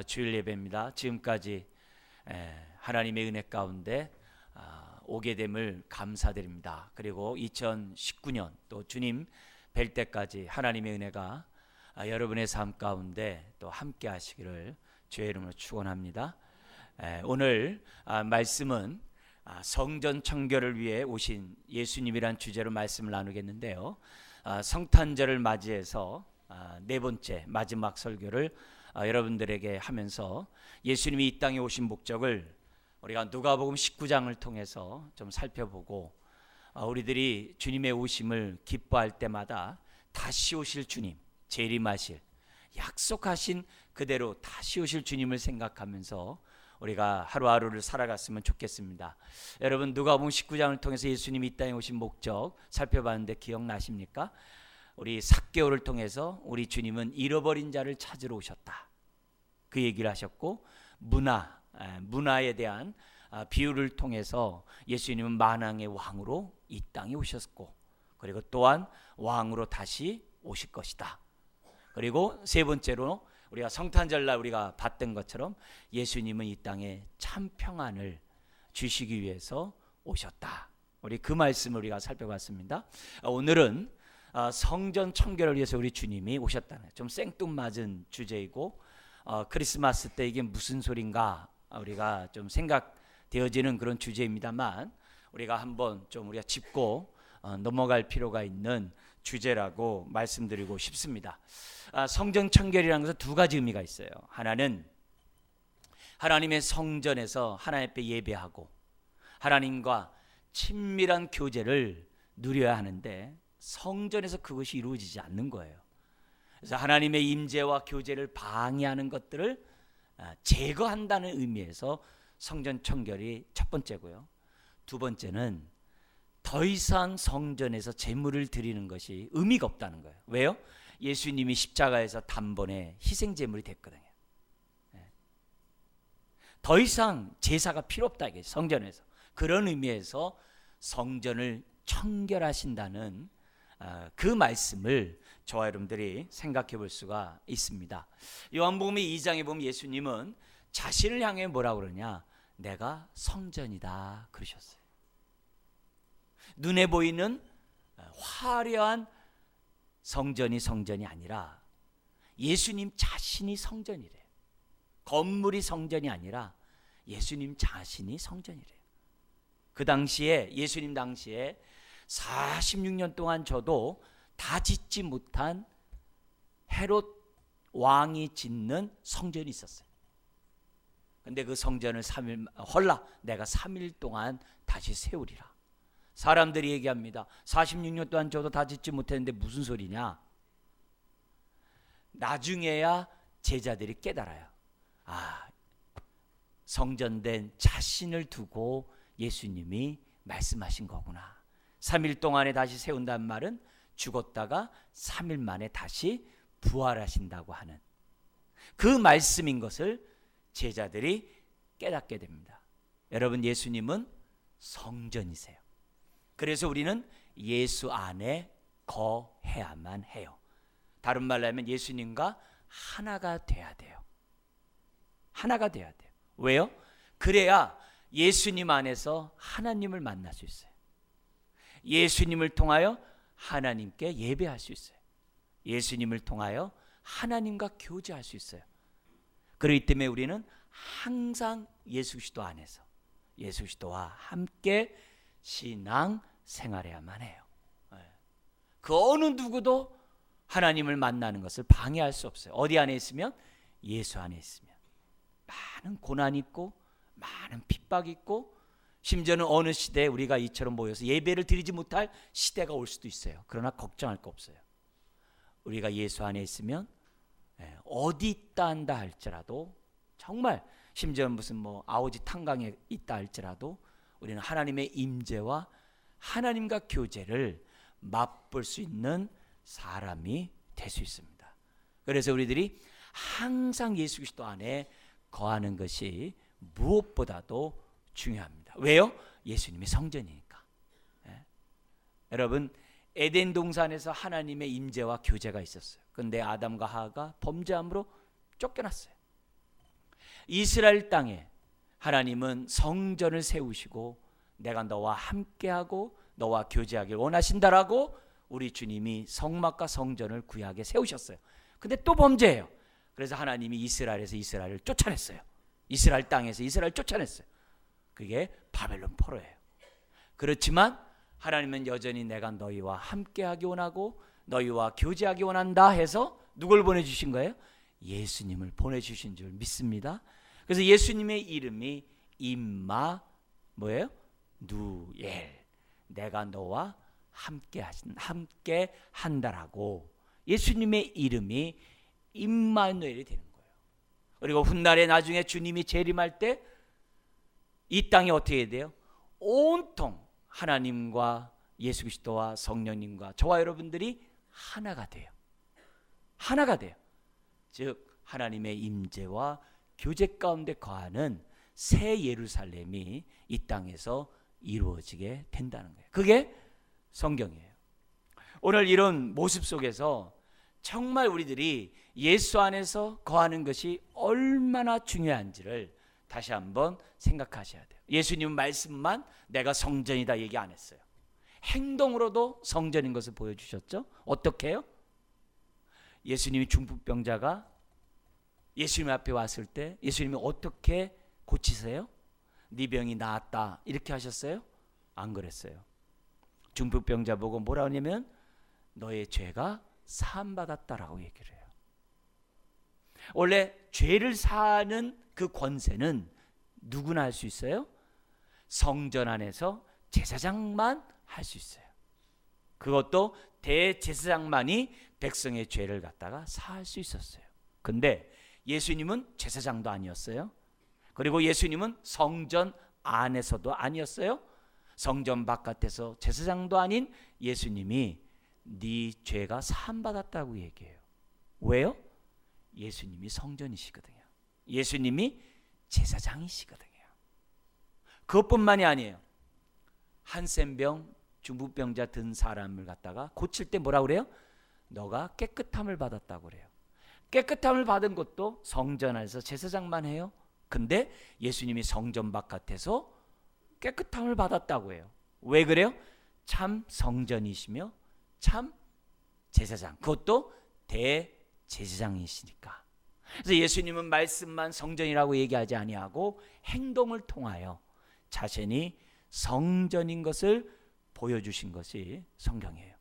주일 예배입니다. 지금까지 하나님의 은혜 가운데 오게 됨을 감사드립니다. 그리고 2019년 또 주님 뵐 때까지 하나님의 은혜가 여러분의 삶 가운데 또 함께 하시기를 주의 이름으로 축원합니다. 오늘 말씀은 성전 청결을 위해 오신 예수님이란 주제로 말씀을 나누겠는데요. 성탄절을 맞이해서 네 번째 마지막 설교를 여러분들에게 하면서 예수님이 이 땅에 오신 목적을 우리가 누가복음 19장을 통해서 좀 살펴보고, 우리들이 주님의 오심을 기뻐할 때마다 다시 오실 주님, 재림하실 약속하신 그대로 다시 오실 주님을 생각하면서 우리가 하루하루를 살아갔으면 좋겠습니다. 여러분, 누가복음 19장을 통해서 예수님이 이 땅에 오신 목적 살펴봤는데 기억나십니까? 우리 삭개오를 통해서 우리 주님은 잃어버린 자를 찾으러 오셨다, 그 얘기를 하셨고, 문화에 대한 비유를 통해서 예수님은 만왕의 왕으로 이 땅에 오셨고, 그리고 또한 왕으로 다시 오실 것이다. 그리고 세 번째로 우리가 성탄절날 우리가 봤던 것처럼 예수님은 이 땅에 참 평안을 주시기 위해서 오셨다. 우리 그 말씀을 우리가 살펴봤습니다. 오늘은 성전 청결을 위해서 우리 주님이 오셨다는 좀 생뚱맞은 주제이고, 크리스마스 때 이게 무슨 소린가 우리가 좀 생각되어지는 그런 주제입니다만, 우리가 한번 좀 우리가 짚고 넘어갈 필요가 있는 주제라고 말씀드리고 싶습니다. 성전 청결이라는 것은 두 가지 의미가 있어요. 하나는 하나님의 성전에서 하나님 앞에 예배하고 하나님과 친밀한 교제를 누려야 하는데, 성전에서 그것이 이루어지지 않는 거예요. 그래서 하나님의 임재와 교제를 방해하는 것들을 제거한다는 의미에서 성전 청결이 첫 번째고요. 두 번째는 더 이상 성전에서 제물을 드리는 것이 의미가 없다는 거예요. 왜요? 예수님이 십자가에서 단번에 희생 제물이 됐거든요. 더 이상 제사가 필요 없다, 이게 성전에서. 그런 의미에서 성전을 청결하신다는 그 말씀을 저와 여러분들이 생각해 볼 수가 있습니다. 요한복음의 2장에 보면 예수님은 자신을 향해 뭐라고 그러냐, 내가 성전이다 그러셨어요. 눈에 보이는 화려한 성전이 아니라 예수님 자신이 성전이래요. 건물이 성전이 아니라 예수님 자신이 성전이래요. 그 당시에, 예수님 당시에 46년 동안 저도 다 짓지 못한 헤롯 왕이 짓는 성전이 있었어요. 근데 그 성전을 내가 3일 동안 다시 세우리라. 사람들이 얘기합니다. 46년 동안 저도 다 짓지 못했는데 무슨 소리냐? 나중에야 제자들이 깨달아요. 성전된 자신을 두고 예수님이 말씀하신 거구나. 3일 동안에 다시 세운다는 말은 죽었다가 3일 만에 다시 부활하신다고 하는 그 말씀인 것을 제자들이 깨닫게 됩니다. 여러분, 예수님은 성전이세요. 그래서 우리는 예수 안에 거해야만 해요. 다른 말로 하면 예수님과 하나가 돼야 돼요. 하나가 돼야 돼요. 왜요? 그래야 예수님 안에서 하나님을 만날 수 있어요. 예수님을 통하여 하나님께 예배할 수 있어요. 예수님을 통하여 하나님과 교제할 수 있어요. 그렇기 때문에 우리는 항상 예수 그리스도 안에서 예수 그리스도와 함께 신앙 생활해야만 해요. 그 어느 누구도 하나님을 만나는 것을 방해할 수 없어요. 어디 안에 있으면? 예수 안에 있으면. 많은 고난이 있고 많은 핍박이 있고, 심지어는 어느 시대에 우리가 이처럼 모여서 예배를 드리지 못할 시대가 올 수도 있어요. 그러나 걱정할 거 없어요. 우리가 예수 안에 있으면 어디 있다 한다 할지라도, 정말 심지어 무슨 아오지 탄광에 있다 할지라도 우리는 하나님의 임재와 하나님과 교제를 맛볼 수 있는 사람이 될 수 있습니다. 그래서 우리들이 항상 예수 그리스도 안에 거하는 것이 무엇보다도 중요합니다. 왜요? 예수님이 성전이니까. 여러분, 에덴 동산에서 하나님의 임재와 교제가 있었어요. 그런데 아담과 하와가 범죄함으로 쫓겨났어요. 이스라엘 땅에 하나님은 성전을 세우시고 내가 너와 함께하고 너와 교제하길 원하신다라고 우리 주님이 성막과 성전을 구약에 세우셨어요. 근데 또 범죄해요. 그래서 하나님이 이스라엘에서 이스라엘을 쫓아냈어요. 이스라엘 땅에서 이스라엘을 쫓아냈어요. 그게 바벨론 포로예요. 그렇지만 하나님은 여전히 내가 너희와 함께하기 원하고 너희와 교제하기 원한다 해서 누굴 보내주신 거예요? 예수님을 보내주신 줄 믿습니다. 그래서 예수님의 이름이 임마 뭐예요? 누엘, 내가 너와 함께 한다라고 예수님의 이름이 임마누엘이 되는 거예요. 그리고 훗날에 나중에 주님이 재림할 때 이 땅이 어떻게 돼요? 온통 하나님과 예수 그리스도와 성령님과 저와 여러분들이 하나가 돼요. 하나가 돼요. 즉 하나님의 임재와 교제 가운데 거하는 새 예루살렘이 이 땅에서 이루어지게 된다는 거예요. 그게 성경이에요. 오늘 이런 모습 속에서 정말 우리들이 예수 안에서 거하는 것이 얼마나 중요한지를 다시 한번 생각하셔야 돼요. 예수님 말씀만 내가 성전이다 얘기 안 했어요. 행동으로도 성전인 것을 보여주셨죠. 어떻게 해요? 예수님이 중풍병자가 예수님 앞에 왔을 때 예수님이 어떻게 고치세요? 네 병이 나았다 이렇게 하셨어요? 안 그랬어요. 중풍병자 보고 뭐라 하냐면 너의 죄가 사함받았다라고 얘기를 해요. 원래 죄를 사하는 그 권세는 누구나 할 수 있어요? 성전 안에서 제사장만 할 수 있어요. 그것도 대제사장만이 백성의 죄를 갖다가 사할 수 있었어요. 근데 예수님은 제사장도 아니었어요. 그리고 예수님은 성전 안에서도 아니었어요. 성전 바깥에서 제사장도 아닌 예수님이 네 죄가 사함받았다고 얘기해요. 왜요? 예수님이 성전이시거든요. 예수님이 제사장이시거든요. 그것뿐만이 아니에요. 한센병 중풍병자 든 사람을 갖다가 고칠 때 뭐라고 그래요? 너가 깨끗함을 받았다고 그래요. 깨끗함을 받은 것도 성전 안에서 제사장만 해요. 근데 예수님이 성전 바깥에서 깨끗함을 받았다고 해요. 왜 그래요? 참 성전이시며 참 제사장, 그것도 대제사장이시니까. 그래서 예수님은 말씀만 성전이라고 얘기하지 아니하고 행동을 통하여 자신이 성전인 것을 보여주신 것이 성경이에요.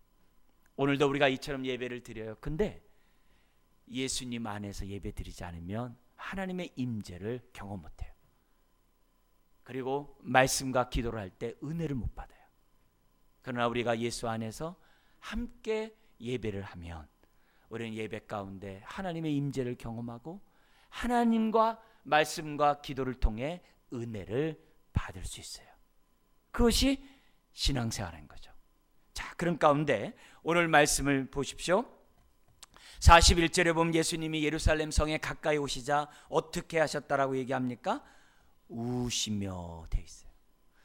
오늘도 우리가 이처럼 예배를 드려요. 근데 예수님 안에서 예배 드리지 않으면 하나님의 임재를 경험 못해요. 그리고 말씀과 기도를 할 때 은혜를 못 받아요. 그러나 우리가 예수 안에서 함께 예배를 하면 우리는 예배 가운데 하나님의 임재를 경험하고 하나님과 말씀과 기도를 통해 은혜를 받을 수 있어요. 그것이 신앙생활인 거죠. 자, 그런 가운데 오늘 말씀을 보십시오. 41절에 보면 예수님이 예루살렘 성에 가까이 오시자 어떻게 하셨다라고 얘기합니까? 우시며 돼 있어요.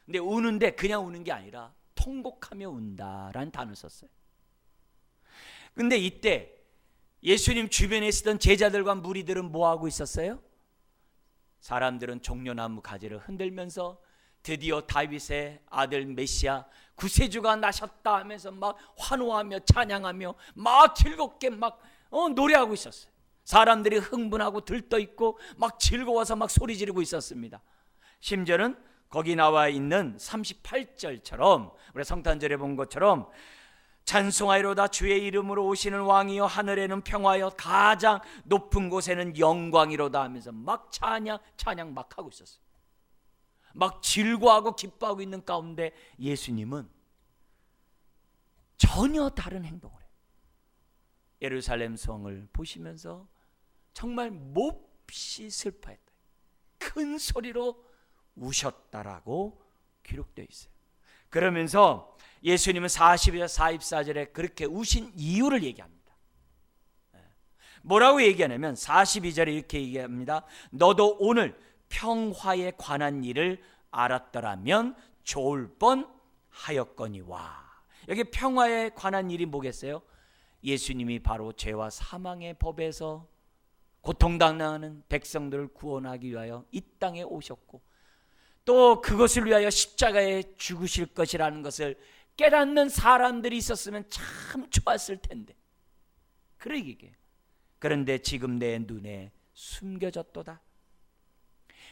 근데 우는데 그냥 우는 게 아니라 통곡하며 운다라는 단어를 썼어요. 근데 이때 예수님 주변에 있었던 제자들과 무리들은 뭐하고 있었어요? 사람들은 종려나무 가지를 흔들면서 드디어 다윗의 아들 메시아 구세주가 나셨다 하면서 막 환호하며 찬양하며 막 즐겁게 막 노래하고 있었어요. 사람들이 흥분하고 들떠있고 막 즐거워서 막 소리 지르고 있었습니다. 심지어는 거기 나와 있는 38절처럼 우리 성탄절에 본 것처럼 찬송하리로다 주의 이름으로 오시는 왕이여 하늘에는 평화여 가장 높은 곳에는 영광이로다 하면서 막 찬양 막 하고 있었어요. 막 즐거워하고 기뻐하고 있는 가운데 예수님은 전혀 다른 행동을 해요. 예루살렘 성을 보시면서 정말 몹시 슬퍼했다. 큰 소리로 우셨다라고 기록되어 있어요. 그러면서 예수님은 42절 44절에 그렇게 우신 이유를 얘기합니다. 뭐라고 얘기하냐면 42절에 이렇게 얘기합니다. 너도 오늘 평화에 관한 일을 알았더라면 좋을 뻔하였거니와. 여기 평화에 관한 일이 뭐겠어요? 예수님이 바로 죄와 사망의 법에서 고통당하는 백성들을 구원하기 위하여 이 땅에 오셨고 또 그것을 위하여 십자가에 죽으실 것이라는 것을 깨닫는 사람들이 있었으면 참 좋았을 텐데 그러기에 그런데 지금 내 눈에 숨겨졌도다.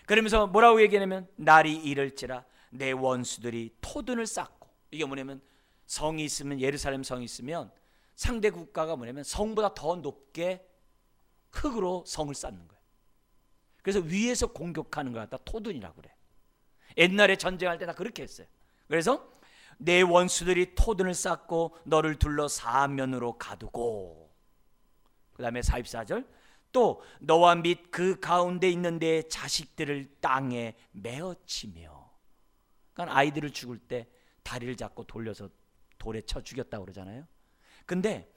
그러면서 뭐라고 얘기하냐면 날이 이를지라 내 원수들이 토둔을 쌓고, 이게 뭐냐면 성이 있으면, 예루살렘 성이 있으면 상대 국가가 뭐냐면 성보다 더 높게 흙으로 성을 쌓는 거예요. 그래서 위에서 공격하는 걸 갖다 토둔이라고 그래. 옛날에 전쟁할 때 다 그렇게 했어요. 그래서 내 원수들이 토둔을 쌓고 너를 둘러 사면으로 가두고, 그 다음에 44절 또 너와 및 그 가운데 있는 내 자식들을 땅에 메어치며, 그러니까 아이들을 죽을 때 다리를 잡고 돌려서 돌에 쳐 죽였다고 그러잖아요. 근데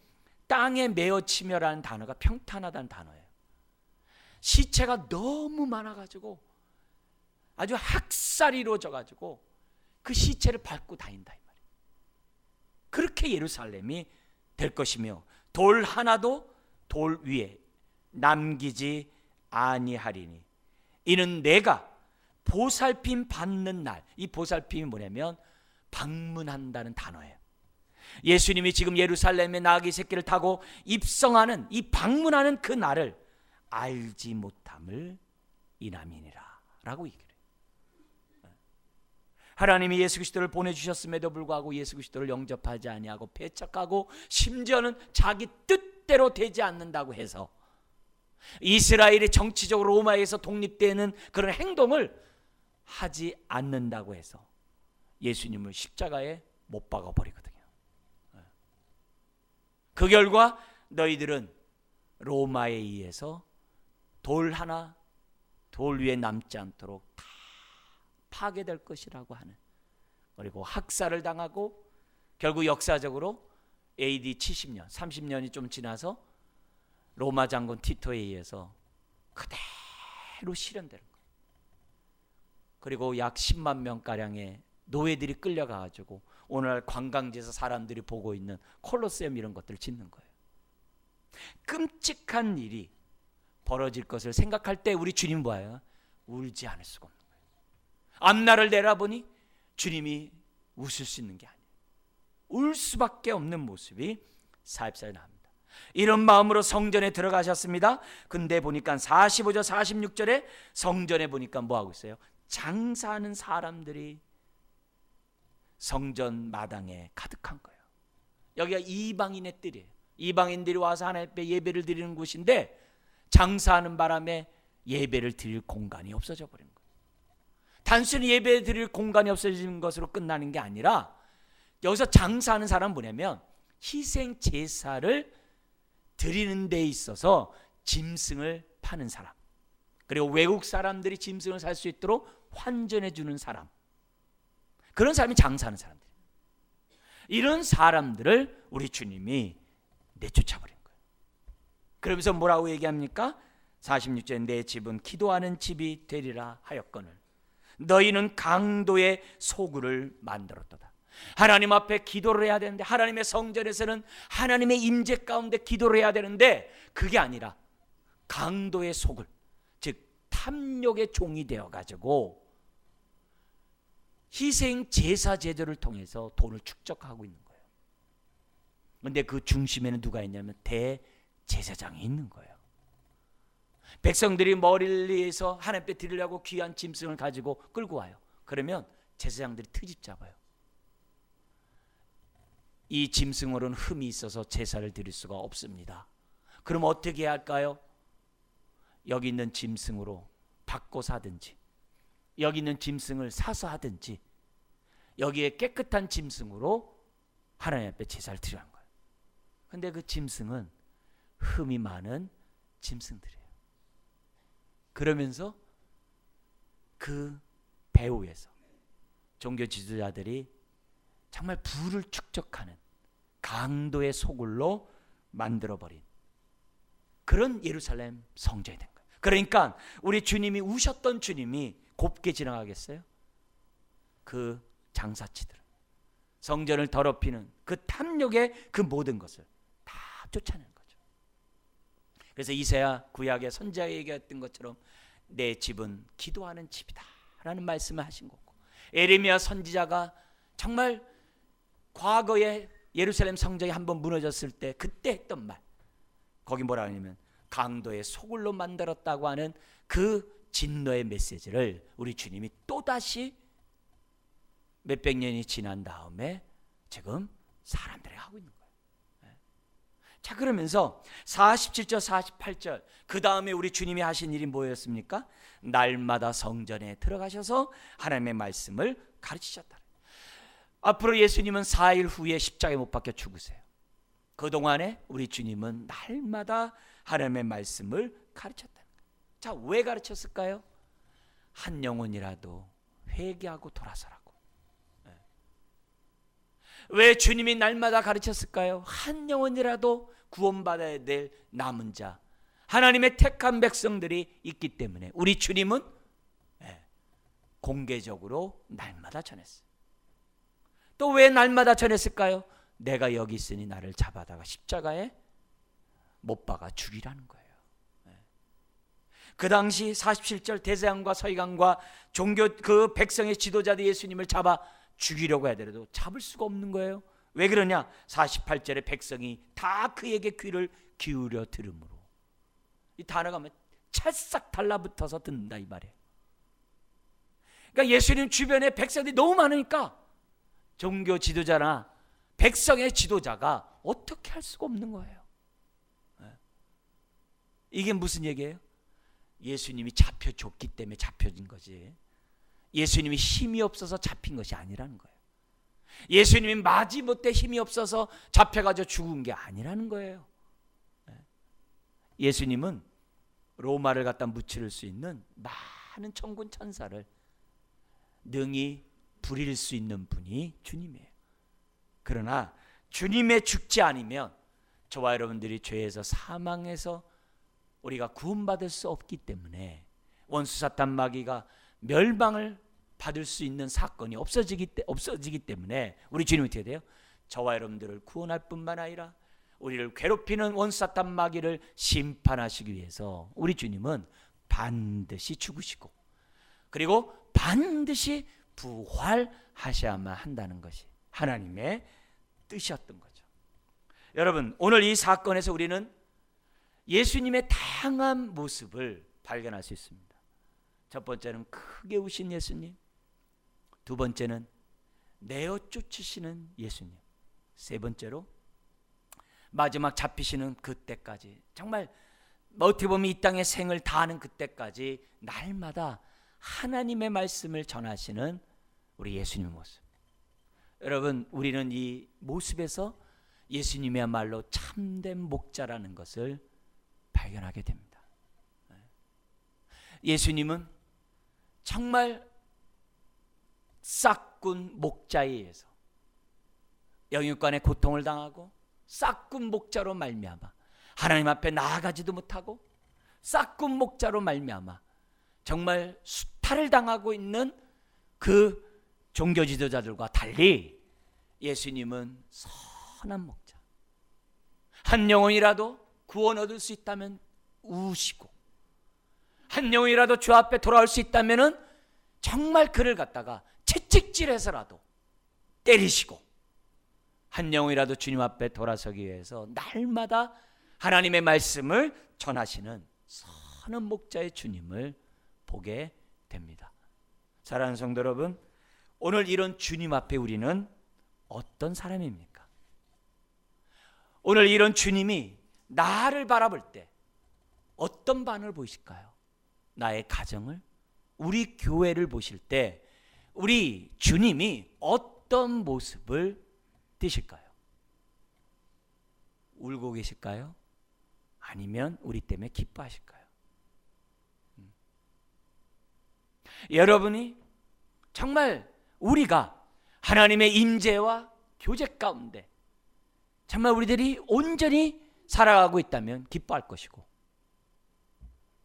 땅에 메어치며라는 단어가 평탄하다는 단어예요. 시체가 너무 많아가지고 아주 학살이 이루어져가지고 그 시체를 밟고 다닌다 이 말이에요. 그렇게 예루살렘이 될 것이며 돌 하나도 돌 위에 남기지 아니하리니 이는 내가 보살핌 받는 날. 이 보살핌이 뭐냐면 방문한다는 단어예요. 예수님이 지금 예루살렘에 나귀 새끼를 타고 입성하는, 이 방문하는 그 날을 알지 못함을 이남이니라 라고 얘기를 해요. 하나님이 예수 그리스도를 보내주셨음에도 불구하고 예수 그리스도를 영접하지 아니하고 배척하고 심지어는 자기 뜻대로 되지 않는다고 해서 이스라엘이 정치적으로 로마에서 독립되는 그런 행동을 하지 않는다고 해서 예수님을 십자가에 못 박아버리거든요. 그 결과 너희들은 로마에 의해서 돌 하나 돌 위에 남지 않도록 다 파괴될 것이라고 하는, 그리고 학살을 당하고 결국 역사적으로 AD 70년 30년이 좀 지나서 로마 장군 티토에 의해서 그대로 실현되는 거예요. 그리고 약 10만 명가량의 노예들이 끌려가가지고 오늘날 관광지에서 사람들이 보고 있는 콜로세움 이런 것들을 짓는 거예요. 끔찍한 일이 벌어질 것을 생각할 때 우리 주님 뭐예요? 울지 않을 수가 없는 거예요. 앞날을 내다보니 주님이 웃을 수 있는 게 아니에요. 울 수밖에 없는 모습이 44에 나옵니다. 이런 마음으로 성전에 들어가셨습니다. 근데 보니까 45절 46절에 성전에 보니까 뭐하고 있어요? 장사하는 사람들이 성전 마당에 가득한 거예요. 여기가 이방인의 뜰이에요. 이방인들이 와서 하나님 앞에 예배를 드리는 곳인데 장사하는 바람에 예배를 드릴 공간이 없어져 버린 거예요. 단순히 예배 드릴 공간이 없어지는 것으로 끝나는 게 아니라 여기서 장사하는 사람은 뭐냐면 희생 제사를 드리는 데 있어서 짐승을 파는 사람, 그리고 외국 사람들이 짐승을 살 수 있도록 환전해 주는 사람, 그런 사람이 장사하는 사람들. 이런 사람들을 우리 주님이 내쫓아버린 거예요. 그러면서 뭐라고 얘기합니까? 46절에 내 집은 기도하는 집이 되리라 하였거늘 너희는 강도의 소굴을 만들었도다. 하나님 앞에 기도를 해야 되는데, 하나님의 성전에서는 하나님의 임재 가운데 기도를 해야 되는데 그게 아니라 강도의 소굴, 즉 탐욕의 종이 되어가지고 희생 제사 제도를 통해서 돈을 축적하고 있는 거예요. 그런데 그 중심에는 누가 있냐면 대제사장이 있는 거예요. 백성들이 멀리에서 하나님 앞에 드리려고 귀한 짐승을 가지고 끌고 와요. 그러면 제사장들이 트집 잡아요. 이 짐승으로는 흠이 있어서 제사를 드릴 수가 없습니다. 그럼 어떻게 해야 할까요? 여기 있는 짐승으로 바꿔 사든지, 여기 있는 짐승을 사서 하든지, 여기에 깨끗한 짐승으로 하나님 앞에 제사를 드리는 거예요. 그런데 그 짐승은 흠이 많은 짐승들이에요. 그러면서 그 배후에서 종교 지도자들이 정말 부를 축적하는 강도의 소굴로 만들어버린 그런 예루살렘 성전이 된 거예요. 그러니까 우리 주님이 우셨던 주님이 곱게 지나가겠어요? 그 장사치들은 성전을 더럽히는 그 탐욕의 그 모든 것을 다 쫓아내는 거죠. 그래서 이사야 구약의 선지자가 얘기했던 것처럼 내 집은 기도하는 집이다 라는 말씀을 하신 거고, 에레미야 선지자가 정말 과거에 예루살렘 성전이 한번 무너졌을 때 그때 했던 말, 거기 뭐라 하냐면 강도의 소굴로 만들었다고 하는 그 진노의 메시지를 우리 주님이 또다시 몇백 년이 지난 다음에 지금 사람들이 하고 있는 거예요. 자, 그러면서 47절 48절 그 다음에 우리 주님이 하신 일이 뭐였습니까? 날마다 성전에 들어가셔서 하나님의 말씀을 가르치셨다. 앞으로 예수님은 4일 후에 십자가에 못 박혀 죽으세요. 그동안에 우리 주님은 날마다 하나님의 말씀을 가르쳤다. 자, 왜 가르쳤을까요? 한 영혼이라도 회개하고 돌아서라고. 왜 주님이 날마다 가르쳤을까요? 한 영혼이라도 구원받아야 될 남은 자, 하나님의 택한 백성들이 있기 때문에 우리 주님은 공개적으로 날마다 전했어요. 또 왜 날마다 전했을까요? 내가 여기 있으니 나를 잡아다가 십자가에 못 박아 죽이라는 거예요. 그 당시 47절 대제사장과 서기관과 종교 그 백성의 지도자들 예수님을 잡아 죽이려고 하더라도 잡을 수가 없는 거예요. 왜 그러냐? 48절에 백성이 다 그에게 귀를 기울여 들으므로. 이 단어가 뭐 찰싹 달라붙어서 듣는다 이 말이에요. 그러니까 예수님 주변에 백성들이 너무 많으니까 종교 지도자나 백성의 지도자가 어떻게 할 수가 없는 거예요. 이게 무슨 얘기예요? 예수님이 잡혀줬기 때문에 잡혀진 거지, 예수님이 힘이 없어서 잡힌 것이 아니라는 거예요. 예수님이 마지못해 힘이 없어서 잡혀가지고 죽은 게 아니라는 거예요. 예수님은 로마를 갖다 무찌를 수 있는 많은 천군 천사를 능히 부릴 수 있는 분이 주님이에요. 그러나 주님의 죽지 않으면 저와 여러분들이 죄에서 사망해서 우리가 구원받을 수 없기 때문에 원수 사탄 마귀가 멸망을 받을 수 있는 사건이 없어지기 때문에 우리 주님이 어떻게 돼요? 저와 여러분들을 구원할 뿐만 아니라 우리를 괴롭히는 원수 사탄 마귀를 심판하시기 위해서 우리 주님은 반드시 죽으시고 그리고 반드시 부활하셔야만 한다는 것이 하나님의 뜻이었던 거죠. 여러분, 오늘 이 사건에서 우리는 예수님의 다양한 모습을 발견할 수 있습니다. 첫 번째는 크게 우신 예수님, 두 번째는 내어 쫓으시는 예수님, 세 번째로 마지막 잡히시는 그때까지, 정말 어떻게 보면 이 땅의 생을 다하는 그때까지 날마다 하나님의 말씀을 전하시는 우리 예수님의 모습. 여러분, 우리는 이 모습에서 예수님이야말로 참된 목자라는 것을 발견하게 됩니다. 예수님은 정말 싹군 목자에 의해서 영육간의 고통을 당하고 싹군 목자로 말미암아 하나님 앞에 나아가지도 못하고 싹군 목자로 말미암아 정말 수탈을 당하고 있는 그 종교 지도자들과 달리 예수님은 선한 목자, 한 영혼이라도 구원 얻을 수 있다면 우시고 한 영혼이라도 주 앞에 돌아올 수 있다면 정말 그를 갖다가 채찍질해서라도 때리시고 한 영혼이라도 주님 앞에 돌아서기 위해서 날마다 하나님의 말씀을 전하시는 선한 목자의 주님을 보게 됩니다. 사랑하는 성도 여러분, 오늘 이런 주님 앞에 우리는 어떤 사람입니까? 오늘 이런 주님이 나를 바라볼 때 어떤 반응을 보이실까요? 나의 가정을, 우리 교회를 보실 때 우리 주님이 어떤 모습을 띠실까요? 울고 계실까요? 아니면 우리 때문에 기뻐하실까요? 여러분이 정말 우리가 하나님의 임재와 교제 가운데 정말 우리들이 온전히 살아가고 있다면 기뻐할 것이고,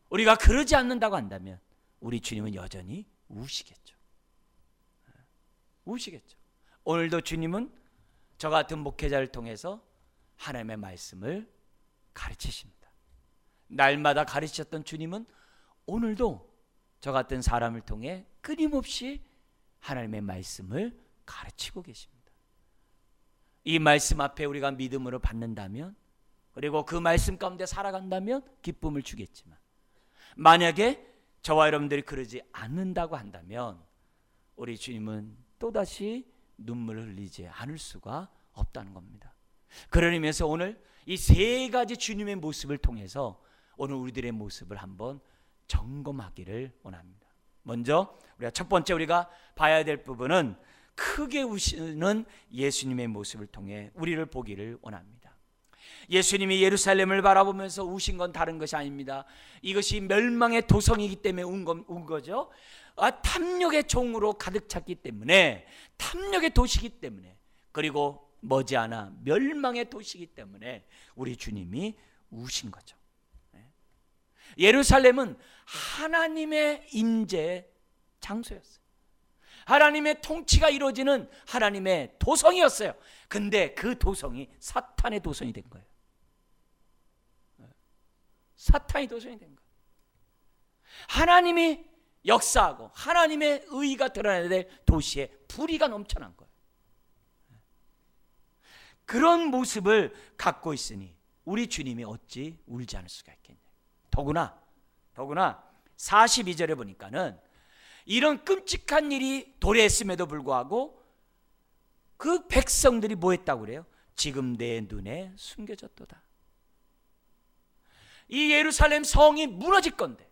우리가 그러지 않는다고 한다면 우리 주님은 여전히 우시겠죠. 우시겠죠. 오늘도 주님은 저 같은 목회자를 통해서 하나님의 말씀을 가르치십니다. 날마다 가르치셨던 주님은 오늘도 저 같은 사람을 통해 끊임없이 하나님의 말씀을 가르치고 계십니다. 이 말씀 앞에 우리가 믿음으로 받는다면, 그리고 그 말씀 가운데 살아간다면 기쁨을 주겠지만, 만약에 저와 여러분들이 그러지 않는다고 한다면 우리 주님은 또다시 눈물을 흘리지 않을 수가 없다는 겁니다. 그런 의미에서 오늘 이 세 가지 주님의 모습을 통해서 오늘 우리들의 모습을 한번 점검하기를 원합니다. 먼저 우리가 첫 번째 우리가 봐야 될 부분은 크게 우시는 예수님의 모습을 통해 우리를 보기를 원합니다. 예수님이 예루살렘을 바라보면서 우신 건 다른 것이 아닙니다. 이것이 멸망의 도성이기 때문에 운 거죠. 탐욕의 종으로 가득 찼기 때문에, 탐욕의 도시이기 때문에, 그리고 머지않아 멸망의 도시이기 때문에 우리 주님이 우신 거죠. 예루살렘은 하나님의 임재 장소였어요. 하나님의 통치가 이루어지는 하나님의 도성이었어요. 근데 그 도성이 사탄의 도성이 된 거예요. 사탄의 도성이 된 거예요. 하나님이 역사하고 하나님의 의의가 드러나야 될 도시에 불의가 넘쳐난 거예요. 그런 모습을 갖고 있으니 우리 주님이 어찌 울지 않을 수가 있겠냐. 더구나 42절에 보니까는 이런 끔찍한 일이 도래했음에도 불구하고 그 백성들이 뭐 했다고 그래요? 지금 내 눈에 숨겨졌도다. 이 예루살렘 성이 무너질 건데,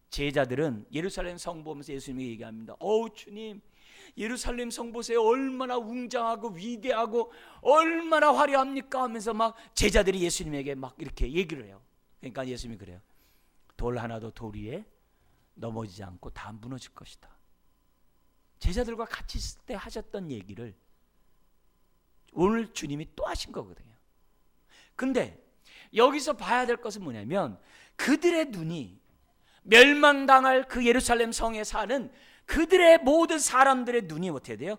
제자들은 예루살렘 성 보면서 예수님이 얘기합니다. 주님, 예루살렘 성 보세요. 얼마나 웅장하고 위대하고 얼마나 화려합니까? 하면서 막 제자들이 예수님에게 막 이렇게 얘기를 해요. 그러니까 예수님이 그래요. 돌 하나도 돌 위에 넘어지지 않고 다 무너질 것이다. 제자들과 같이 있을 때 하셨던 얘기를 오늘 주님이 또 하신 거거든요. 근데 여기서 봐야 될 것은 뭐냐면, 그들의 눈이 멸망당할 그 예루살렘 성에 사는 그들의 모든 사람들의 눈이 어떻게 돼요?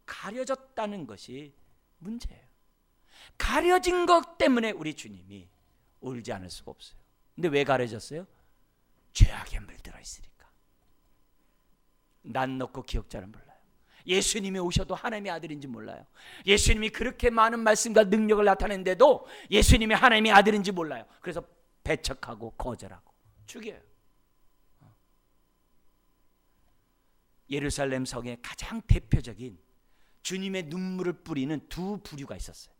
가려졌다는 것이 문제예요. 가려진 것 때문에 우리 주님이 울지 않을 수가 없어요. 근데 왜 가려졌어요? 죄악에 물들어 있으니까. 난 넣고 기억자는 몰라요. 예수님이 오셔도 하나님의 아들인지 몰라요. 예수님이 그렇게 많은 말씀과 능력을 나타내는데도 예수님이 하나님의 아들인지 몰라요. 그래서 배척하고 거절하고 죽여요. 예루살렘 성의 가장 대표적인 주님의 눈물을 뿌리는 두 부류가 있었어요.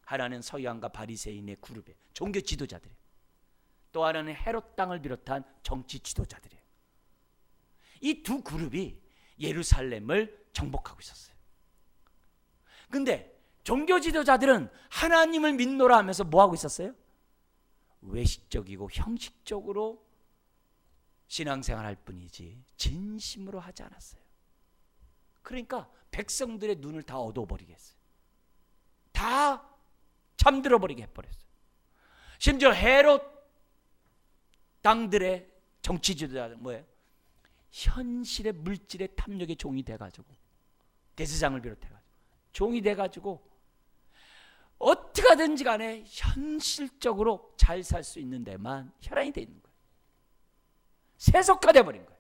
하나는 서기관과 바리새인의 그룹이에요. 종교 지도자들이에요. 또 하나는 헤롯 땅을 비롯한 정치 지도자들이에요. 이 두 그룹이 예루살렘을 정복하고 있었어요. 근데 종교 지도자들은 하나님을 믿노라 하면서 뭐 하고 있었어요? 외식적이고 형식적으로 신앙생활 할 뿐이지 진심으로 하지 않았어요. 그러니까 백성들의 눈을 다 어두워버리게 했어요. 다 잠들어버리게 해버렸어요. 심지어 헤롯 땅들의 정치 지도자는 뭐예요? 현실의 물질의 탐욕의 종이 돼가지고, 대제사장을 비롯해가지고 종이 돼가지고 어떻게 하든지 간에 현실적으로 잘 살 수 있는 데만 혈안이 돼 있는 거예요. 세속화돼 버린 거예요.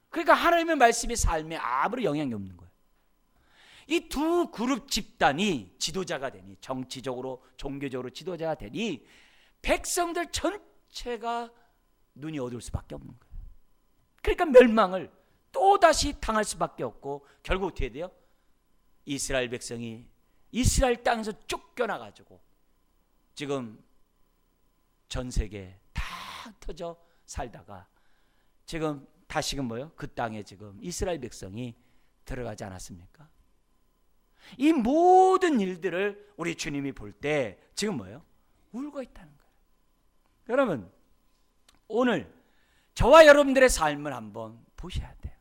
그러니까 하나님의 말씀이 삶에 아무런 영향이 없는 거예요. 이 두 그룹 집단이 지도자가 되니, 정치적으로 종교적으로 지도자가 되니 백성들 전체가 눈이 어두울 수밖에 없는 거예요. 그러니까 멸망을 또다시 당할 수밖에 없고, 결국 어떻게 돼요? 이스라엘 백성이 이스라엘 땅에서 쫓겨나가지고 지금 전 세계에 다 흩어져 살다가 지금 다시금 뭐예요? 그 땅에 지금 이스라엘 백성이 들어가지 않았습니까? 이 모든 일들을 우리 주님이 볼 때 지금 뭐예요? 울고 있다는 거예요. 여러분, 오늘 저와 여러분들의 삶을 한번 보셔야 돼요.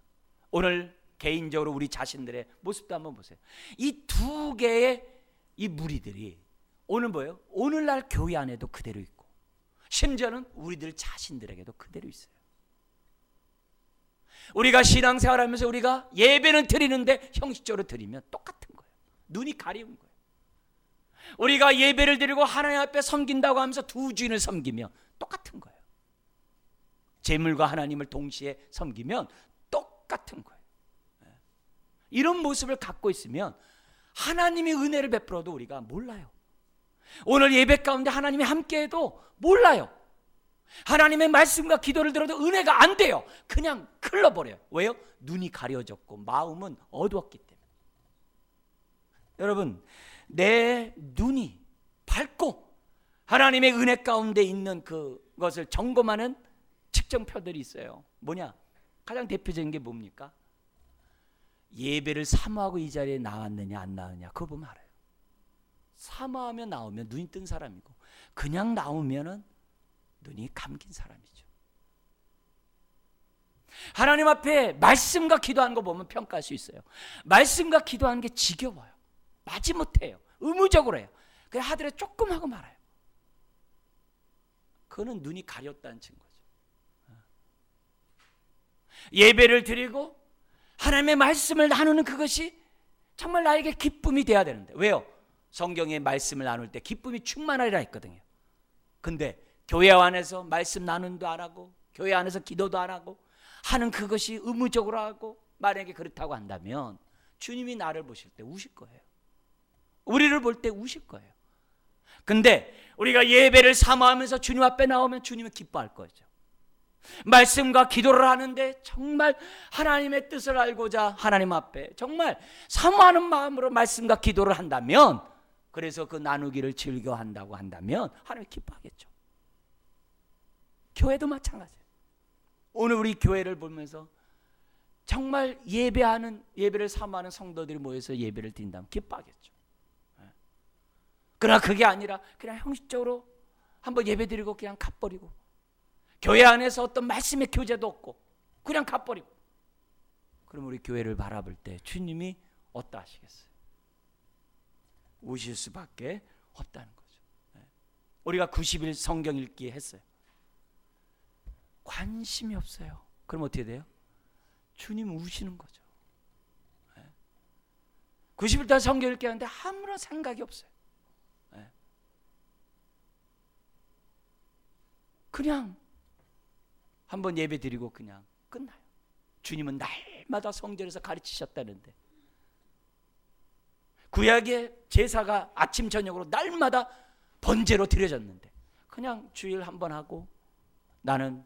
오늘 개인적으로 우리 자신들의 모습도 한번 보세요. 이 두 개의 이 무리들이 오늘 뭐예요? 오늘날 교회 안에도 그대로 있고, 심지어는 우리들 자신들에게도 그대로 있어요. 우리가 신앙생활하면서 우리가 예배는 드리는데 형식적으로 드리면 똑같은 거예요. 눈이 가리운 거예요. 우리가 예배를 드리고 하나님 앞에 섬긴다고 하면서 두 주인을 섬기면 똑같은 거예요. 재물과 하나님을 동시에 섬기면 똑같은 거예요. 이런 모습을 갖고 있으면 하나님이 은혜를 베풀어도 우리가 몰라요. 오늘 예배 가운데 하나님이 함께해도 몰라요. 하나님의 말씀과 기도를 들어도 은혜가 안 돼요. 그냥 흘러버려요. 왜요? 눈이 가려졌고 마음은 어두웠기 때문에. 여러분, 내 눈이 밝고 하나님의 은혜 가운데 있는 그것을 점검하는 측정표들이 있어요. 뭐냐? 가장 대표적인 게 뭡니까? 예배를 사모하고 이 자리에 나왔느냐 안 나왔느냐 그거 보면 알아요. 사모하며 나오면 눈이 뜬 사람이고, 그냥 나오면은 눈이 감긴 사람이죠. 하나님 앞에 말씀과 기도하는 거 보면 평가할 수 있어요. 말씀과 기도하는 게 지겨워요. 마지못해요. 의무적으로 해요. 그냥 하더라도 조금 하고 말아요. 그거는 눈이 가렸다는 증거죠. 예배를 드리고 하나님의 말씀을 나누는 그것이 정말 나에게 기쁨이 돼야 되는데, 왜요? 성경의 말씀을 나눌 때 기쁨이 충만하리라 했거든요. 근데 교회 안에서 말씀 나눔도 안 하고 교회 안에서 기도도 안 하고 하는 그것이 의무적으로 하고, 만약에 그렇다고 한다면 주님이 나를 보실 때 우실 거예요. 우리를 볼 때 우실 거예요. 근데 우리가 예배를 사모하면서 주님 앞에 나오면 주님은 기뻐할 거죠. 말씀과 기도를 하는데 정말 하나님의 뜻을 알고자 하나님 앞에 정말 사모하는 마음으로 말씀과 기도를 한다면, 그래서 그 나누기를 즐겨한다고 한다면 하나님이 기뻐하겠죠. 교회도 마찬가지예요. 오늘 우리 교회를 보면서 정말 예배를 사모하는 성도들이 모여서 예배를 드린다면 기뻐하겠죠. 그러나 그게 아니라 그냥 형식적으로 한번 예배 드리고 그냥 갚버리고, 교회 안에서 어떤 말씀의 교제도 없고 그냥 갚버리고, 그럼 우리 교회를 바라볼 때 주님이 어떠 하시겠어요? 우실 수밖에 없다는 거죠. 우리가 90일 성경 읽기 했어요. 관심이 없어요. 그럼 어떻게 돼요? 주님 우시는 거죠. 90일 동안 성경 읽기 하는데 아무런 생각이 없어요. 그냥 한번 예배 드리고 그냥 끝나요. 주님은 날마다 성전에서 가르치셨다는데, 구약의 제사가 아침 저녁으로 날마다 번제로 드려졌는데 그냥 주일 한번 하고 나는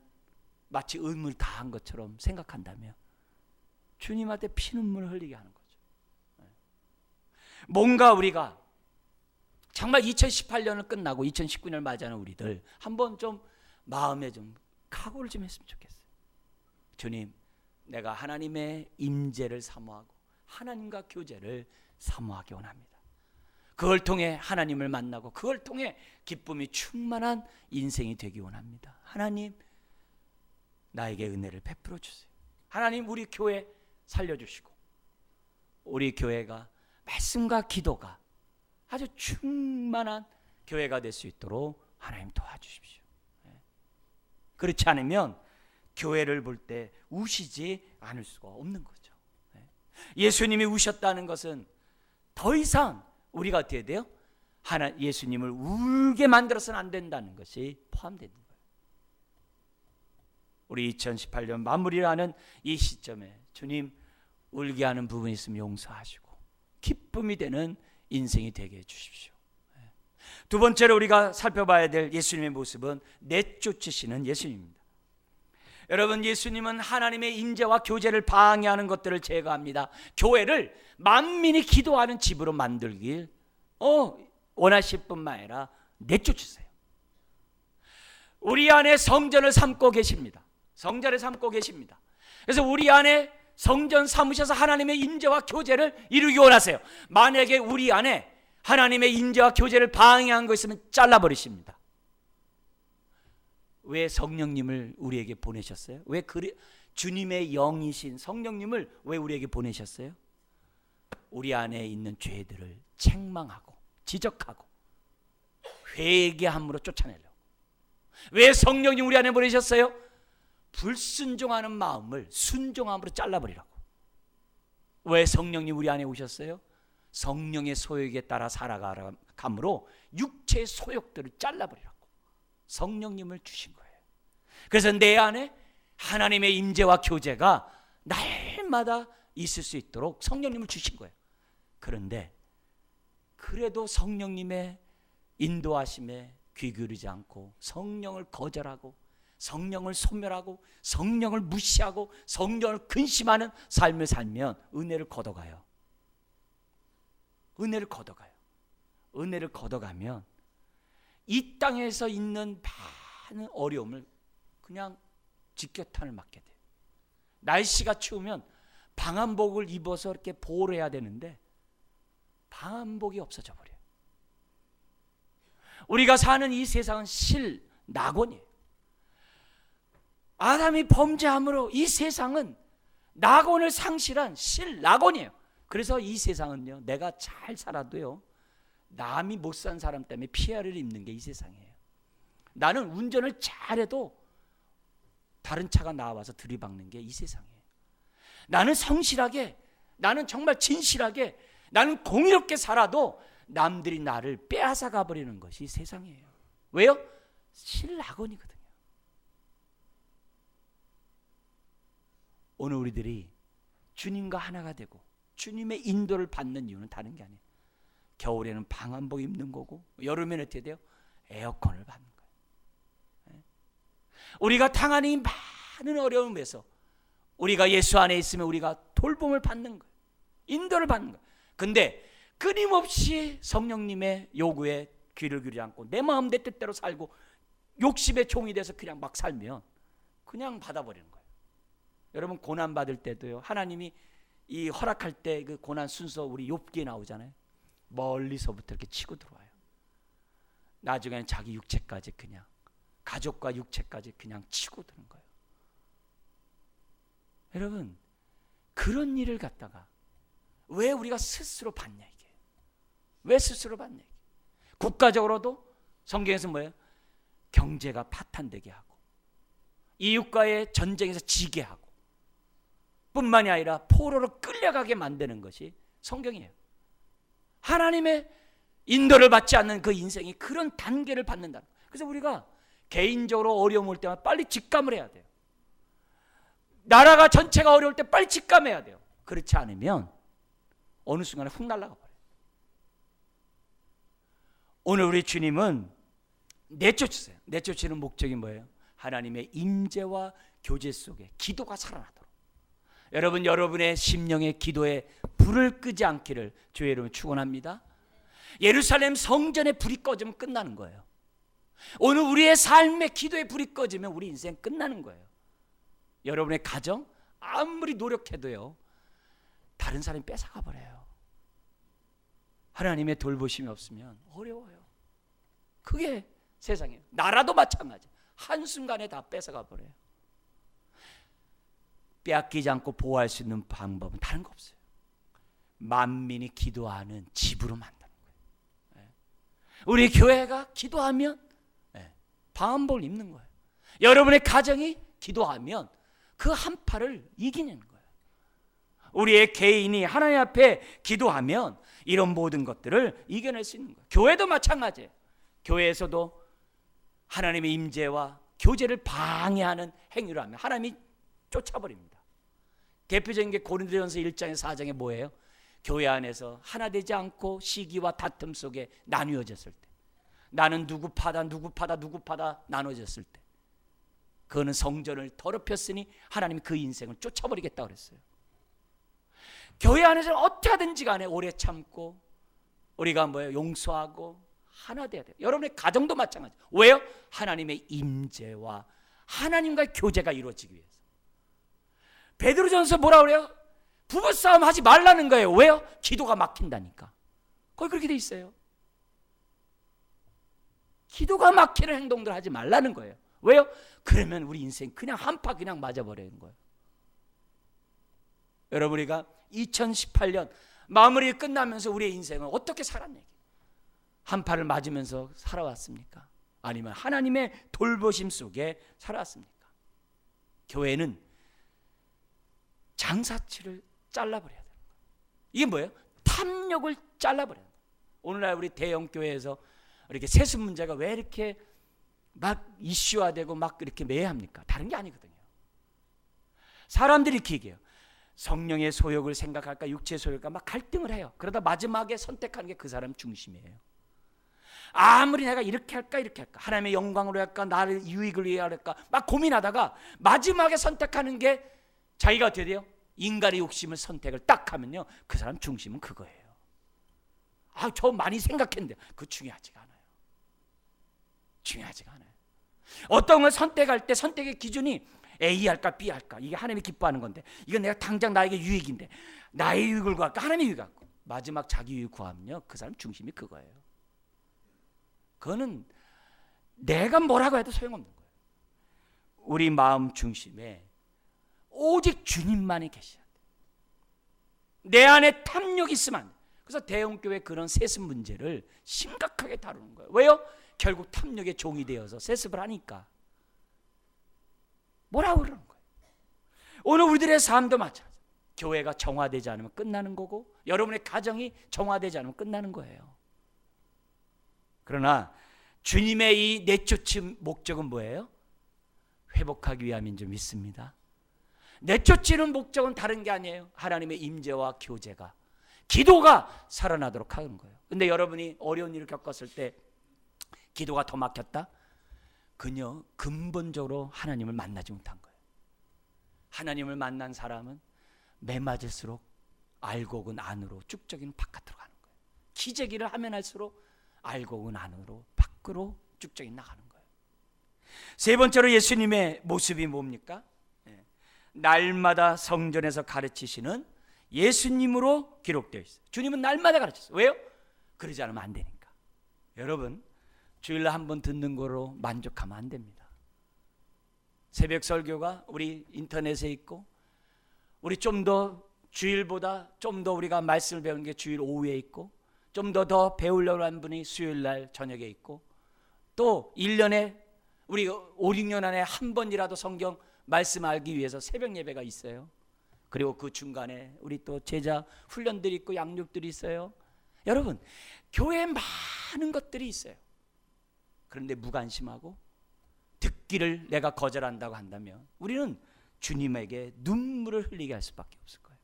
마치 의무를 다한 것처럼 생각한다면 주님한테 피눈물을 흘리게 하는 거죠. 뭔가 우리가 정말 2018년을 끝나고 2019년을 맞이하는 우리들 한번 좀 마음에 좀 각오를 좀 했으면 좋겠어요. 주님, 내가 하나님의 임재를 사모하고 하나님과 교제를 사모하기 원합니다. 그걸 통해 하나님을 만나고 그걸 통해 기쁨이 충만한 인생이 되기 원합니다. 하나님, 나에게 은혜를 베풀어 주세요. 하나님, 우리 교회 살려주시고 우리 교회가 말씀과 기도가 아주 충만한 교회가 될 수 있도록 하나님 도와주십시오. 그렇지 않으면 교회를 볼 때 우시지 않을 수가 없는 거죠. 예수님이 우셨다는 것은 더 이상 우리가 어떻게 돼요? 예수님을 울게 만들어서는 안 된다는 것이 포함되는 거예요. 우리 2018년 마무리라는 이 시점에 주님, 울게 하는 부분이 있으면 용서하시고 기쁨이 되는 인생이 되게 해주십시오. 두 번째로 우리가 살펴봐야 될 예수님의 모습은 내쫓으시는 예수님입니다. 여러분, 예수님은 하나님의 임재와 교제를 방해하는 것들을 제거합니다. 교회를 만민이 기도하는 집으로 만들길 원하실 뿐만 아니라 내쫓으세요. 우리 안에 성전을 삼고 계십니다. 성전을 삼고 계십니다. 그래서 우리 안에 성전 삼으셔서 하나님의 임재와 교제를 이루기 원하세요. 만약에 우리 안에 하나님의 임재와 교제를 방해한 거 있으면 잘라버리십니다. 왜 성령님을 우리에게 보내셨어요? 왜 주님의 영이신 성령님을 왜 우리에게 보내셨어요? 우리 안에 있는 죄들을 책망하고 지적하고 회개함으로 쫓아내려고. 왜 성령님 우리 안에 보내셨어요? 불순종하는 마음을 순종함으로 잘라버리라고. 왜 성령님 우리 안에 오셨어요? 성령의 소욕에 따라 살아가라 감으로 육체의 소욕들을 잘라버리라고 성령님을 주신 거예요. 그래서 내 안에 하나님의 임재와 교제가 날마다 있을 수 있도록 성령님을 주신 거예요. 그런데 그래도 성령님의 인도하심에 귀 기울이지 않고 성령을 거절하고 성령을 소멸하고 성령을 무시하고 성령을 근심하는 삶을 살면 은혜를 걷어가요. 은혜를 걷어가요. 은혜를 걷어가면 이 땅에서 있는 많은 어려움을 그냥 직격탄을 맞게 돼요. 날씨가 추우면 방한복을 입어서 이렇게 보호를 해야 되는데 방한복이 없어져 버려요. 우리가 사는 이 세상은 실 낙원이에요. 아담이 범죄함으로 이 세상은 낙원을 상실한 실 낙원이에요. 그래서 이 세상은요, 내가 잘 살아도요, 남이 못 산 사람 때문에 피해를 입는 게 이 세상이에요. 나는 운전을 잘해도 다른 차가 나와서 들이박는 게 이 세상이에요. 나는 성실하게, 나는 정말 진실하게, 나는 공의롭게 살아도 남들이 나를 빼앗아 가버리는 것이 세상이에요. 왜요? 실낙원이거든요. 오늘 우리들이 주님과 하나가 되고 주님의 인도를 받는 이유는 다른 게 아니에요. 겨울에는 방한복 입는 거고 여름에는 어떻게 돼요? 에어컨을 받는 거예요. 우리가 당하는 많은 어려움에서 우리가 예수 안에 있으면 우리가 돌봄을 받는 거예요. 인도를 받는 거예요. 근데 끊임없이 성령님의 요구에 귀를 기울이지 않고 내 마음 내 뜻대로 살고 욕심의 종이 돼서 그냥 막 살면 그냥 받아버리는 거예요. 여러분 고난 받을 때도요, 하나님이 이 허락할 때 그 고난 순서 우리 욥기에 나오잖아요. 멀리서부터 이렇게 치고 들어와요. 나중에는 자기 육체까지 그냥 가족과 육체까지 그냥 치고 드는 거예요. 여러분 그런 일을 갖다가 왜 우리가 스스로 받냐 이게. 왜 스스로 받냐 이게. 국가적으로도 성경에서 뭐예요? 경제가 파탄되게 하고 이웃과의 전쟁에서 지게 하고 뿐만이 아니라 포로로 끌려가게 만드는 것이 성경이에요. 하나님의 인도를 받지 않는 그 인생이 그런 단계를 받는다. 그래서 우리가 개인적으로 어려움 올 때만 빨리 직감을 해야 돼요. 나라가 전체가 어려울 때 빨리 직감해야 돼요. 그렇지 않으면 어느 순간에 훅 날아가 버려요. 오늘 우리 주님은 내쫓으세요. 내쫓으는 목적이 뭐예요? 하나님의 임재와 교제 속에 기도가 살아나도록. 여러분, 여러분의 심령의 기도에 불을 끄지 않기를 주의 이름으로 축원합니다. 예루살렘 성전에 불이 꺼지면 끝나는 거예요. 오늘 우리의 삶의 기도에 불이 꺼지면 우리 인생 끝나는 거예요. 여러분의 가정 아무리 노력해도요, 다른 사람이 뺏어가 버려요. 하나님의 돌보심이 없으면 어려워요. 그게 세상이에요. 나라도 마찬가지. 한순간에 다 뺏어가 버려요. 빼앗기지 않고 보호할 수 있는 방법은 다른 거 없어요. 만민이 기도하는 집으로 만드는 거예요. 우리 교회가 기도하면 방한복을 입는 거예요. 여러분의 가정이 기도하면 그 한파를 이기는 거예요. 우리의 개인이 하나님 앞에 기도하면 이런 모든 것들을 이겨낼 수 있는 거예요. 교회도 마찬가지예요. 교회에서도 하나님의 임재와 교제를 방해하는 행위를 하면 하나님이 쫓아버립니다. 대표적인 게 고린도전서 1장에 4장에 뭐예요? 교회 안에서 하나 되지 않고 시기와 다툼 속에 나뉘어졌을 때, 나는 누구 파다 나눠졌을 때, 그거는 성전을 더럽혔으니 하나님이 그 인생을 쫓아버리겠다고 그랬어요. 교회 안에서는 어떻게 하든지 간에 오래 참고 우리가 뭐예요? 용서하고 하나 돼야 돼요. 여러분의 가정도 마찬가지. 왜요? 하나님의 임재와 하나님과의 교제가 이루어지기 위해서. 베드로전서 뭐라 그래요? 부부싸움 하지 말라는 거예요. 왜요? 기도가 막힌다니까. 거기 그렇게 돼 있어요. 기도가 막히는 행동들 하지 말라는 거예요. 왜요? 그러면 우리 인생 그냥 한파 그냥 맞아버리는 거예요. 여러분, 우리가 2018년 마무리 끝나면서 우리의 인생을 어떻게 살았냐? 한파를 맞으면서 살아왔습니까? 아니면 하나님의 돌보심 속에 살아왔습니까? 교회는 장사치를 잘라버려야 되는 거예요. 이게 뭐예요? 탐욕을 잘라버려야 돼요. 오늘날 우리 대형 교회에서 이렇게 세습 문제가 왜 이렇게 막 이슈화되고 막 이렇게 매해합니까? 다른 게 아니거든요. 사람들이 이렇게 얘기해요. 성령의 소욕을 생각할까 육체의 소욕일까 막 갈등을 해요. 그러다 마지막에 선택하는 게 그 사람 중심이에요. 아무리 내가 이렇게 할까 이렇게 할까, 하나님의 영광으로 할까, 나를 유익을 위해 할까 막 고민하다가 마지막에 선택하는 게 자기가 어떻게 돼요? 인간의 욕심을 선택을 딱 하면요, 그 사람 중심은 그거예요. 저 많이 생각했는데 그거 중요하지가 않아요. 중요하지가 않아요. 어떤 걸 선택할 때 선택의 기준이 A 할까 B 할까, 이게 하나님이 기뻐하는 건데, 이건 내가 당장 나에게 유익인데 나의 유익을 구할까 하나님의 유익을 구할까, 마지막 자기 유익 구하면요 그 사람 중심이 그거예요. 그거는 내가 뭐라고 해도 소용없는 거예요. 우리 마음 중심에 오직 주님만이 계셔야 돼요. 내 안에 탐욕이 있으면 안 돼요. 그래서 대형교회 그런 세습 문제를 심각하게 다루는 거예요. 왜요? 결국 탐욕의 종이 되어서 세습을 하니까. 뭐라고 그러는 거예요? 오늘 우리들의 삶도 마찬가지예요. 교회가 정화되지 않으면 끝나는 거고, 여러분의 가정이 정화되지 않으면 끝나는 거예요. 그러나 주님의 이 내쫓임 목적은 뭐예요? 회복하기 위함인 줄 믿습니다. 내쫓이는 목적은 다른 게 아니에요. 하나님의 임재와 교제가, 기도가 살아나도록 하는 거예요. 근데 여러분이 어려운 일을 겪었을 때 기도가 더 막혔다? 그녀 근본적으로 하나님을 만나지 못한 거예요. 하나님을 만난 사람은 매맞을수록 알곡은 안으로, 쭉저기는 바깥으로 가는 거예요. 기저귀를 하면 할수록 알곡은 안으로, 밖으로 쭉저기 나가는 거예요. 세 번째로 예수님의 모습이 뭡니까? 날마다 성전에서 가르치시는 예수님으로 기록되어 있어요. 주님은 날마다 가르쳤어요. 왜요? 그러지 않으면 안 되니까. 여러분, 주일날 한 번 듣는 거로 만족하면 안 됩니다. 새벽 설교가 우리 인터넷에 있고, 우리 좀 더 주일보다 좀 더 우리가 말씀을 배우는 게 주일 오후에 있고, 좀 더 배우려고 하는 분이 수요일날 저녁에 있고, 또 1년에 우리 5, 6년 안에 한 번이라도 성경 말씀 알기 위해서 새벽 예배가 있어요. 그리고 그 중간에 우리 또 제자 훈련들이 있고 양육들이 있어요. 여러분, 교회에 많은 것들이 있어요. 그런데 무관심하고 듣기를 내가 거절한다고 한다면 우리는 주님에게 눈물을 흘리게 할 수밖에 없을 거예요.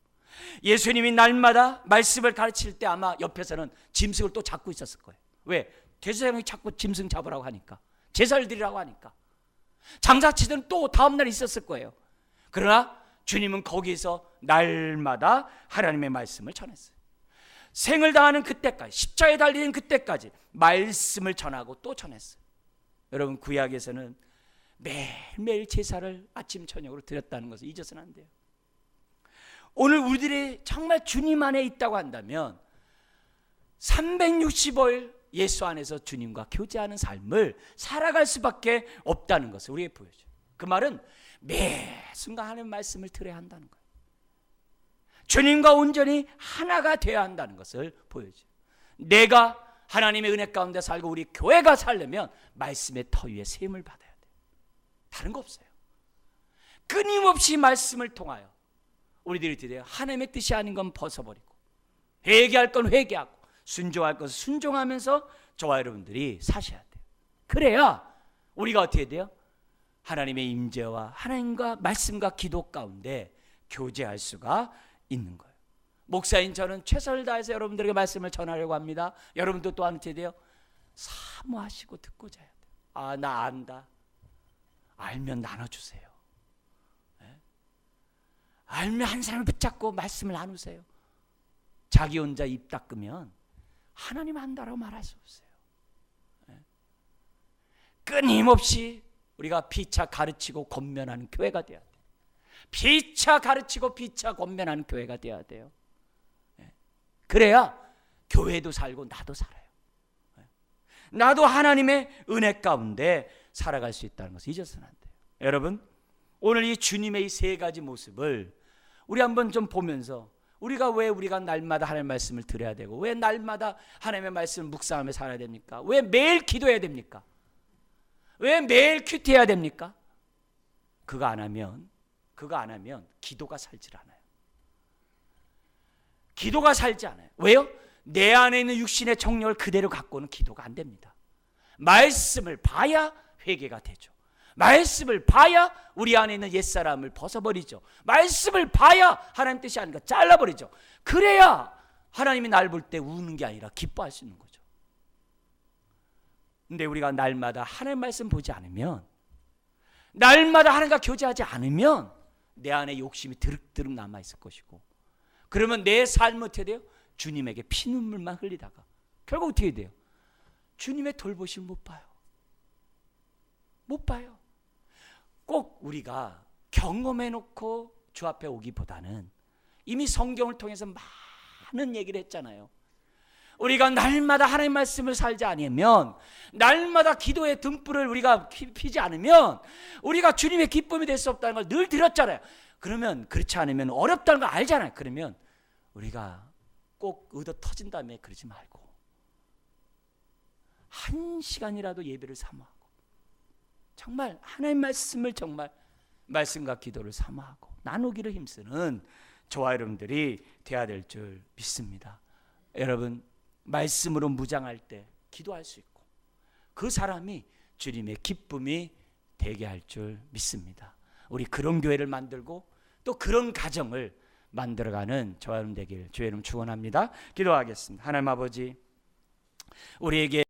예수님이 날마다 말씀을 가르칠 때 아마 옆에서는 짐승을 또 잡고 있었을 거예요. 왜? 제사장이 자꾸 짐승 잡으라고 하니까, 제사를 드리라고 하니까. 장사치들은 또 다음날 있었을 거예요. 그러나 주님은 거기서 날마다 하나님의 말씀을 전했어요. 생을 당하는 그때까지, 십자가에 달리는 그때까지 말씀을 전하고 또 전했어요. 여러분, 구약에서는 매일매일 제사를 아침 저녁으로 드렸다는 것을 잊어서는 안 돼요. 오늘 우리들이 정말 주님 안에 있다고 한다면 365일 예수 안에서 주님과 교제하는 삶을 살아갈 수밖에 없다는 것을 우리에게 보여줘요. 그 말은 매 순간 하나님의 말씀을 들어야 한다는 거예요. 주님과 온전히 하나가 되어야 한다는 것을 보여줘요. 내가 하나님의 은혜 가운데 살고 우리 교회가 살려면 말씀의 터 위에 세움을 받아야 돼요. 다른 거 없어요. 끊임없이 말씀을 통하여 우리들이 드려요. 하나님의 뜻이 아닌 건 벗어버리고, 회개할 건 회개하고, 순종할 것을 순종하면서 저와 여러분들이 사셔야 돼요. 그래야 우리가 어떻게 돼요? 하나님의 임재와 하나님과 말씀과 기도 가운데 교제할 수가 있는 거예요. 목사인 저는 최선을 다해서 여러분들에게 말씀을 전하려고 합니다. 여러분도 또한 어떻게 돼요? 사모하시고 듣고자 해야 돼요. 나 안다. 알면 나눠주세요. 네? 알면 한 사람을 붙잡고 말씀을 나누세요. 자기 혼자 입 닦으면 하나님 안다라고 말할 수 없어요. 네? 끊임없이 우리가 피차 가르치고 권면하는 교회가 되어야 돼요. 피차 가르치고 피차 권면하는 교회가 되어야 돼요. 네? 그래야 교회도 살고 나도 살아요. 네? 나도 하나님의 은혜 가운데 살아갈 수 있다는 것을 잊어서는 안 돼요. 여러분, 오늘 이 주님의 이 세 가지 모습을 우리 한번 좀 보면서, 왜 우리가 날마다 하나님의 말씀을 들어야 되고, 왜 날마다 하나님의 말씀을 묵상하며 살아야 됩니까? 왜 매일 기도해야 됩니까? 왜 매일 큐티해야 됩니까? 그거 안 하면 기도가 살질 않아요. 기도가 살지 않아요. 왜요? 내 안에 있는 육신의 정욕을 그대로 갖고는 기도가 안 됩니다. 말씀을 봐야 회개가 되죠. 말씀을 봐야 우리 안에 있는 옛사람을 벗어버리죠. 말씀을 봐야 하나님 뜻이 아닌가 잘라버리죠. 그래야 하나님이 날 볼 때 우는 게 아니라 기뻐할 수 있는 거죠. 근데 우리가 날마다 하나님 말씀 보지 않으면, 날마다 하나님과 교제하지 않으면 내 안에 욕심이 드륵드륵 남아있을 것이고, 그러면 내 삶은 어떻게 돼요? 주님에게 피눈물만 흘리다가 결국 어떻게 돼요? 주님의 돌보심을 못 봐요. 못 봐요. 꼭 우리가 경험해놓고 주 앞에 오기보다는 이미 성경을 통해서 많은 얘기를 했잖아요. 우리가 날마다 하나님의 말씀을 살지 않으면, 날마다 기도의 등불을 우리가 피지 않으면 우리가 주님의 기쁨이 될 수 없다는 걸 늘 들었잖아요. 그러면 그렇지 않으면 어렵다는 걸 알잖아요. 그러면 우리가 꼭 의도 터진 다음에 그러지 말고 1시간이라도 예배를 사모하고, 정말 하나님의 말씀을 정말 말씀과 기도를 사모하고 나누기를 힘쓰는 저와 여러분들이 되어야 될 줄 믿습니다. 여러분, 말씀으로 무장할 때 기도할 수 있고 그 사람이 주님의 기쁨이 되게 할 줄 믿습니다. 우리 그런 교회를 만들고 또 그런 가정을 만들어가는 저와 여러분 되길 주의 이름 축원합니다. 기도하겠습니다. 하나님 아버지, 우리에게